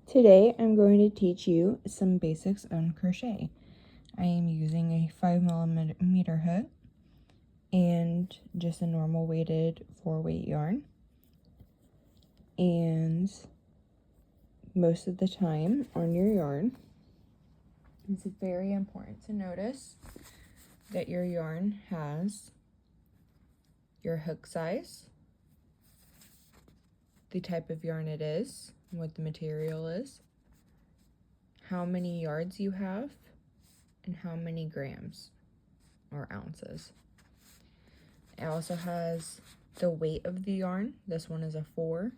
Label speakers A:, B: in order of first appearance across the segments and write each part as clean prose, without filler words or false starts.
A: Today I'm going to teach you some basics on crochet. I am using a 5mm hook and just a normal weighted 4-weight yarn. And most of the time on your yarn, it's very important to notice that your yarn has your hook size, the type of yarn it is, what the material is, how many yards you have, and how many grams or ounces. It also has the weight of the yarn. This one is a 4.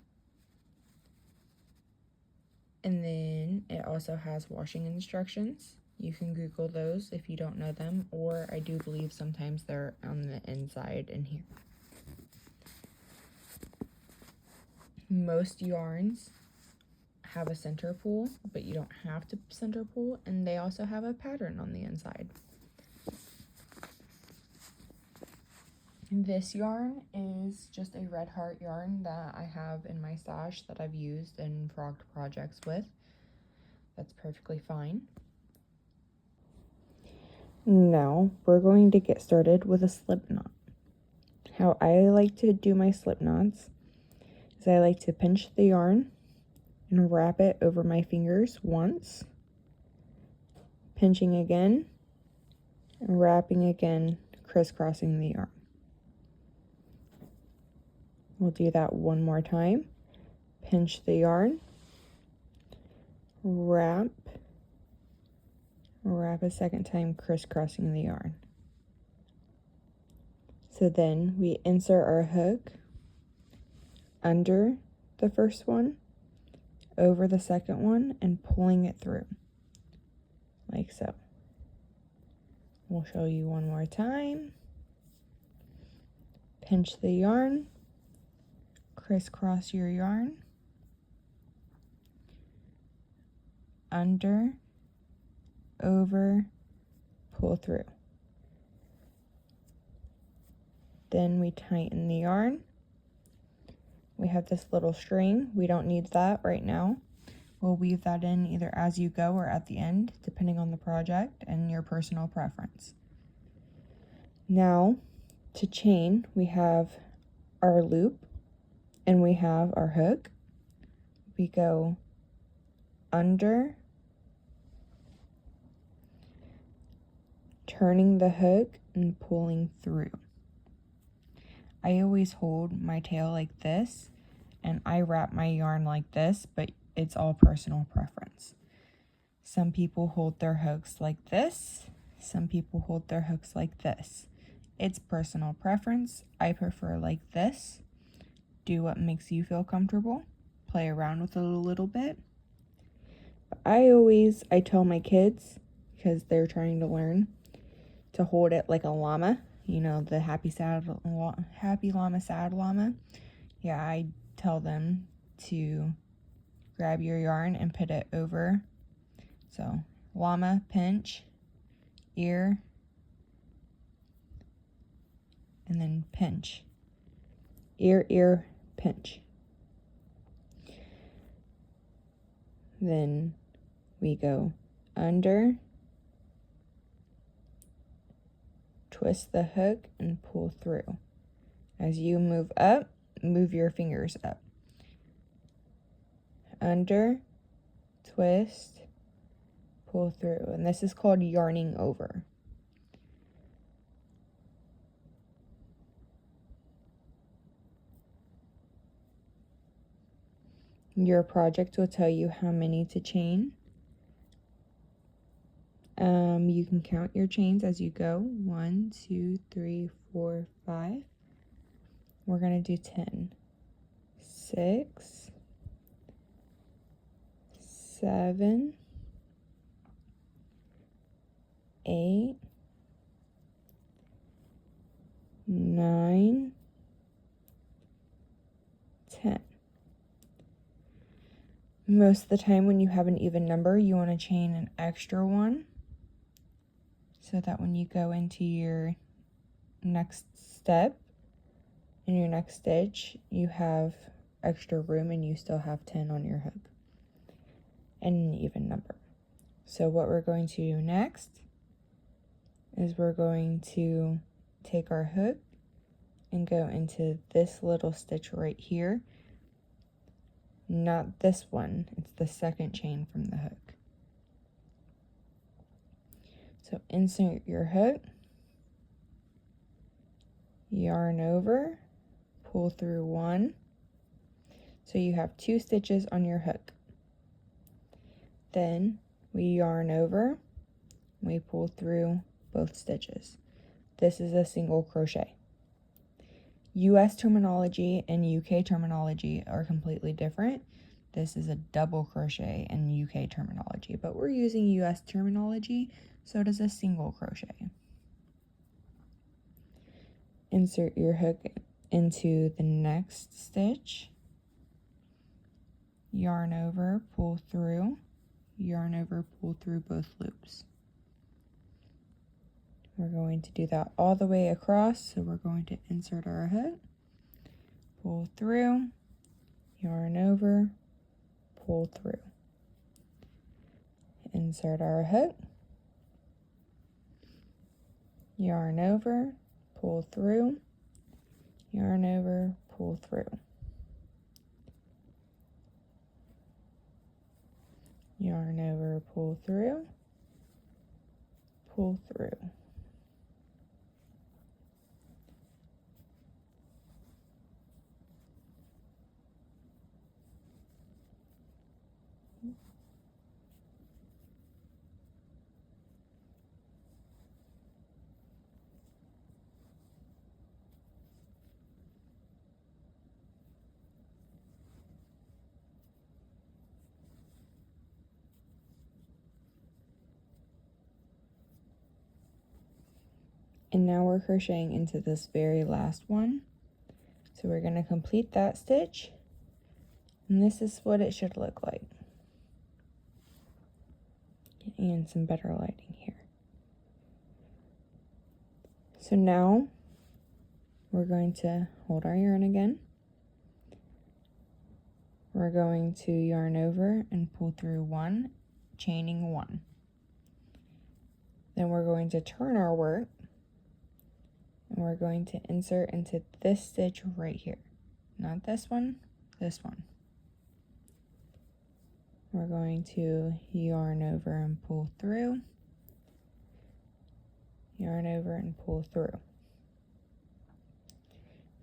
A: And then it also has washing instructions. You can Google those if you don't know them, or I do believe sometimes they're on the inside in here. Most yarns have a center pull, but you don't have to center pull, and they also have a pattern on the inside. This yarn is just a red heart yarn that I have in my stash that I've used in frogged projects with. That's perfectly fine. Now we're going to get started with a slip knot. How I like to do my slip knots is I like to pinch the yarn and wrap it over my fingers once, pinching again, and wrapping again, crisscrossing the yarn. We'll do that one more time. Pinch the yarn, wrap a second time, crisscrossing the yarn. So then we insert our hook under the first one, over the second one, and pulling it through, like so. We'll show you one more time. Pinch the yarn, crisscross your yarn, under, over, pull through. Then we tighten the yarn. We have this little string. We don't need that right now. We'll weave that in either as you go or at the end, depending on the project and your personal preference. Now, to chain, we have our loop and we have our hook. We go under, turning the hook and pulling through. I always hold my tail like this, and I wrap my yarn like this, but it's all personal preference. Some people hold their hooks like this. Some people hold their hooks like this. It's personal preference. I prefer like this. Do what makes you feel comfortable. Play around with it a little bit. But I tell my kids, because they're trying to learn, to hold it like a llama. You know, the happy llama, sad llama. Yeah, I tell them to grab your yarn and put it over. So, llama, pinch, ear, and then pinch. Ear, ear, pinch. Then we go under, twist the hook, and pull through. As you move up, move your fingers up. Under, twist, pull through. And this is called yarning over. Your project will tell you how many to chain. You can count your chains as you go. 1, 2, 3, 4, 5. We're going to do 10. 6, 7, 8, 9, 10. Most of the time when you have an even number, you want to chain an extra one, so that when you go into your next step in your next stitch, you have extra room and you still have 10 on your hook. and an even number. So what we're going to do next is we're going to take our hook and go into this little stitch right here. Not this one, it's the second chain from the hook. So insert your hook, yarn over, pull through one. So you have 2 stitches on your hook. Then we yarn over, we pull through both stitches. This is a single crochet. US terminology and UK terminology are completely different. This is a double crochet in UK terminology, but we're using US terminology, so it is a single crochet. Insert your hook into the next stitch, yarn over, pull through, yarn over, pull through both loops. We're going to do that all the way across, so we're going to insert our hook, pull through, yarn over, pull through. Insert our hook, yarn over, pull through, yarn over, pull through. Yarn over, pull through, pull through. And now we're crocheting into this very last one. So we're going to complete that stitch, and this is what it should look like. And some better lighting here. So now we're going to hold our yarn again. We're going to yarn over and pull through one, chaining one. Then we're going to turn our work, and we're going to insert into this stitch right here. Not this one, this one. We're going to yarn over and pull through, yarn over and pull through.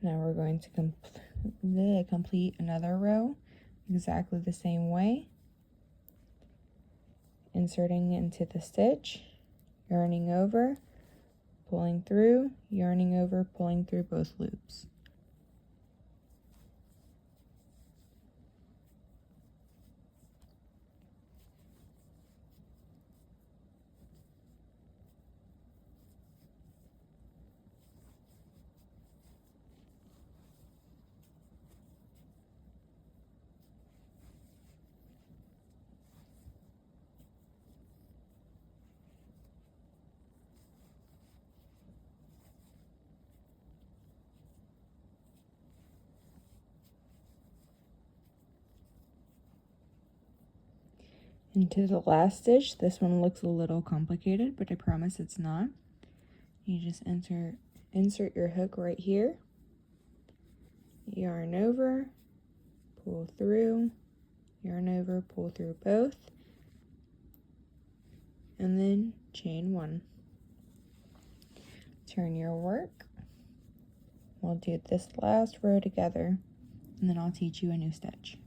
A: Now we're going to complete another row exactly the same way, inserting into the stitch, yarning over, pulling through, yarning over, pulling through both loops. Into the last stitch. This one looks a little complicated, but I promise it's not. You just insert your hook right here, yarn over, pull through, yarn over, pull through both, and then chain one. Turn your work. We'll do this last row together, and then I'll teach you a new stitch.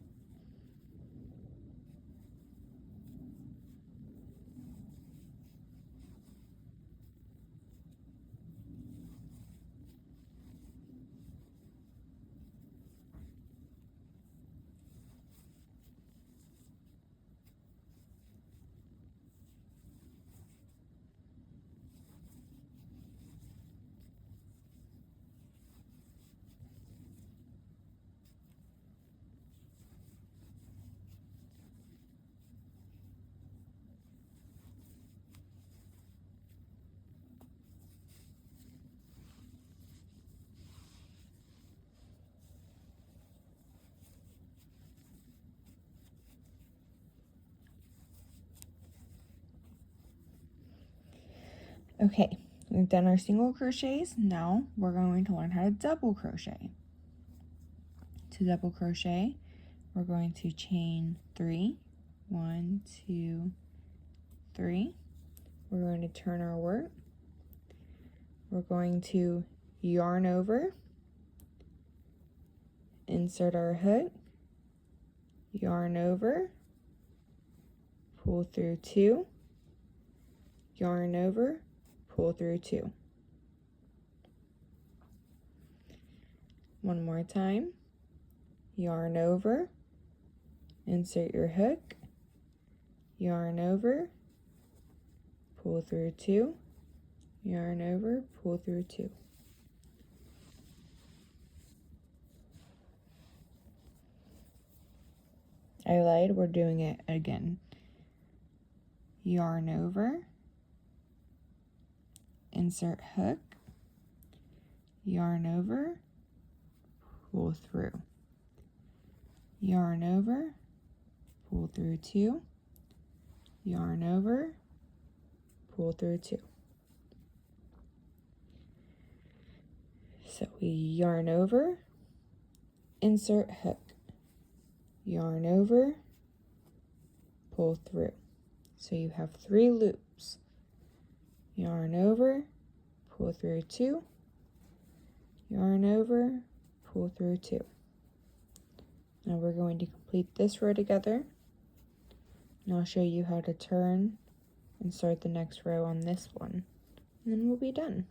A: Okay, we've done our single crochets. Now we're going to learn how to double crochet. To double crochet, we're going to chain 3, 1, 2, 3. We're going to turn our work. We're going to yarn over, insert our hook, yarn over, pull through 2, yarn over, pull through 2. One more time. Yarn over, insert your hook, yarn over, pull through 2, yarn over, pull through 2. I lied, we're doing it again. Yarn over, insert hook, yarn over, pull through. Yarn over, pull through 2, yarn over, pull through 2. So we yarn over, insert hook, yarn over, pull through. So you have 3 loops. Yarn over, pull through 2, yarn over, pull through 2. Now we're going to complete this row together, and I'll show you how to turn and start the next row on this one, and then we'll be done.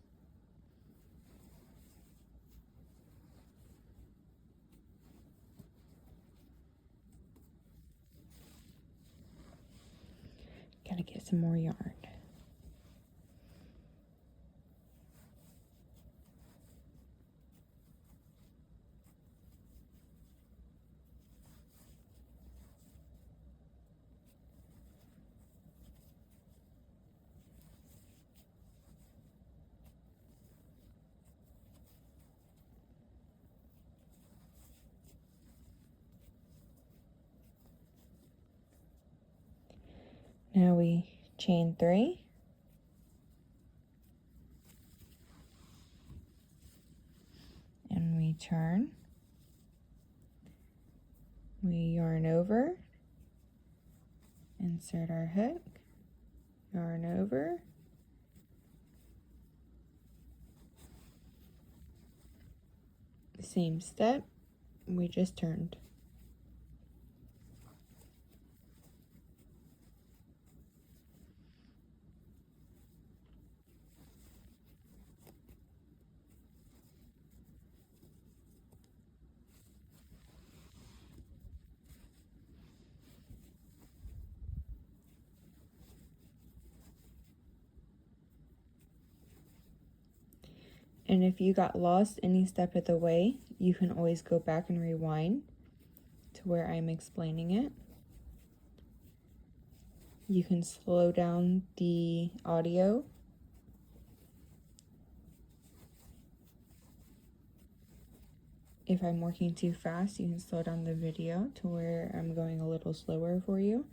A: Gotta get some more yarn. Now we chain 3, and we turn, we yarn over, insert our hook, yarn over, same step, we just turned. And if you got lost any step of the way, you can always go back and rewind to where I'm explaining it. You can slow down the audio. If I'm working too fast, you can slow down the video to where I'm going a little slower for you.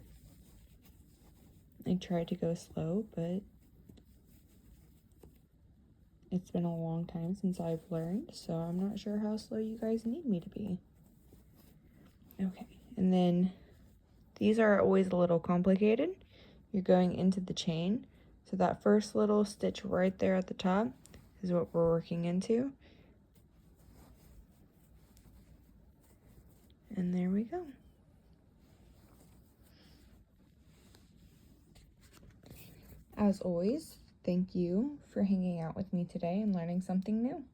A: I tried to go slow, but it's been a long time since I've learned, so I'm not sure how slow you guys need me to be. Okay, and then these are always a little complicated. You're going into the chain, so that first little stitch right there at the top is what we're working into. And there we go. As always, thank you for hanging out with me today and learning something new.